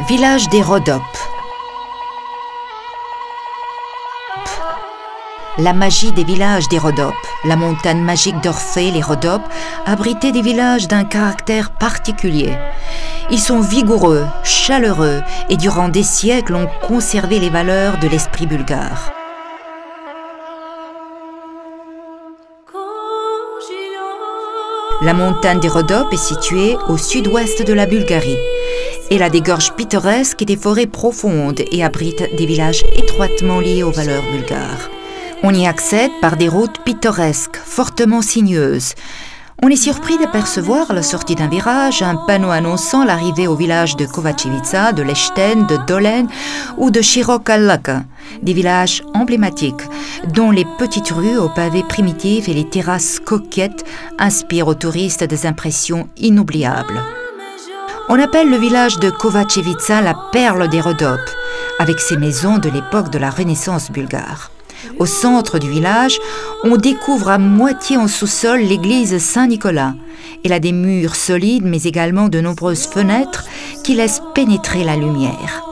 Village des Rhodopes. La magie des villages des Rhodopes. La montagne magique d'Orphée, les Rhodopes, abritait des villages d'un caractère particulier. Ils sont vigoureux, chaleureux et durant des siècles ont conservé les valeurs de l'esprit bulgare. La montagne des Rhodopes est située au sud-ouest de la Bulgarie. Elle a des gorges pittoresques et des forêts profondes et abrite des villages étroitement liés aux valeurs bulgares. On y accède par des routes pittoresques, fortement sinueuses. On est surpris d'apercevoir à la sortie d'un virage un panneau annonçant l'arrivée au village de Kovačevica, de Lešten, de Dolen ou de Široka Laka, des villages emblématiques dont les petites rues aux pavés primitifs et les terrasses coquettes inspirent aux touristes des impressions inoubliables. On appelle le village de Kovačevica la perle des Rhodopes, avec ses maisons de l'époque de la Renaissance bulgare. Au centre du village, on découvre à moitié en sous-sol l'église Saint-Nicolas. Elle a des murs solides, mais également de nombreuses fenêtres qui laissent pénétrer la lumière.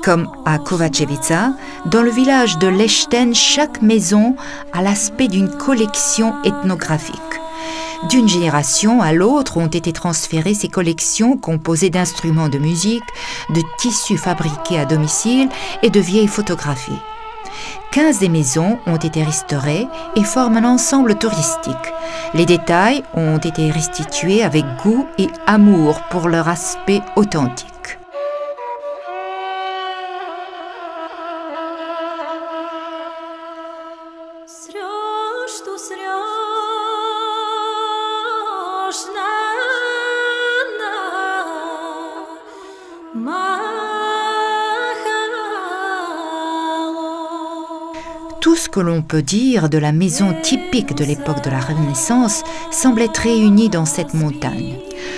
Comme à Kovačevica, dans le village de Lešten, chaque maison a l'aspect d'une collection ethnographique. D'une génération à l'autre ont été transférées ces collections composées d'instruments de musique, de tissus fabriqués à domicile et de vieilles photographies. 15 des maisons ont été restaurées et forment un ensemble touristique. Les détails ont été restitués avec goût et amour pour leur aspect authentique. Tout ce que l'on peut dire de la maison typique de l'époque de la Renaissance semble être réuni dans cette montagne.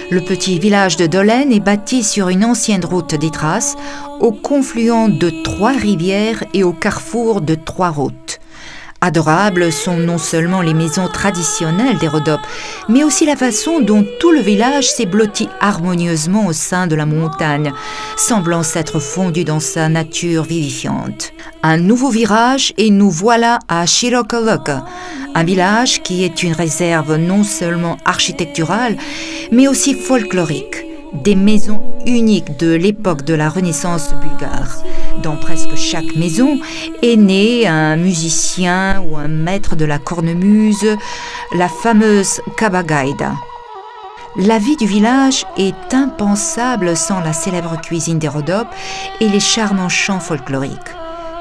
Le petit village de Dolen est bâti sur une ancienne route des Thraces, au confluent de 3 rivières et au carrefour de 3 routes. Adorables sont non seulement les maisons traditionnelles des Rhodopes, mais aussi la façon dont tout le village s'est blotti harmonieusement au sein de la montagne, semblant s'être fondu dans sa nature vivifiante. Un nouveau virage et nous voilà à Široka Laka, un village qui est une réserve non seulement architecturale, mais aussi folklorique. Des maisons uniques de l'époque de la Renaissance bulgare. Dans presque chaque maison est né un musicien ou un maître de la cornemuse, la fameuse kabagaïda. La vie du village est impensable sans la célèbre cuisine des Rhodopes et les charmants chants folkloriques.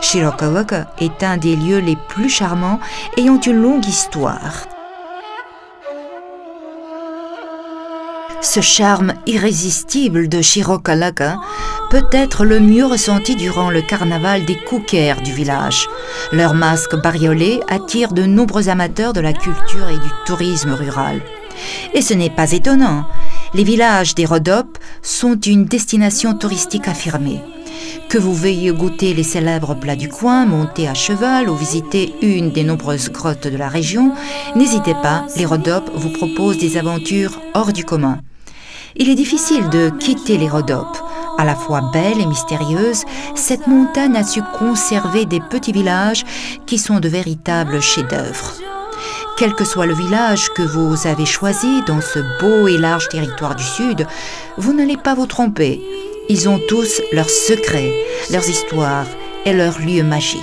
Široka Laka est un des lieux les plus charmants ayant une longue histoire. Ce charme irrésistible de Široka Laka peut être le mieux ressenti durant le carnaval des Koukers du village. Leurs masques bariolés attirent de nombreux amateurs de la culture et du tourisme rural. Et ce n'est pas étonnant, les villages des Rhodopes sont une destination touristique affirmée. Que vous veuillez goûter les célèbres plats du coin, monter à cheval ou visiter une des nombreuses grottes de la région, n'hésitez pas, les Rhodopes vous proposent des aventures hors du commun. Il est difficile de quitter les Rhodopes. À la fois belle et mystérieuse, cette montagne a su conserver des petits villages qui sont de véritables chefs-d'œuvre. Quel que soit le village que vous avez choisi dans ce beau et large territoire du Sud, vous n'allez pas vous tromper. Ils ont tous leurs secrets, leurs histoires et leurs lieux magiques.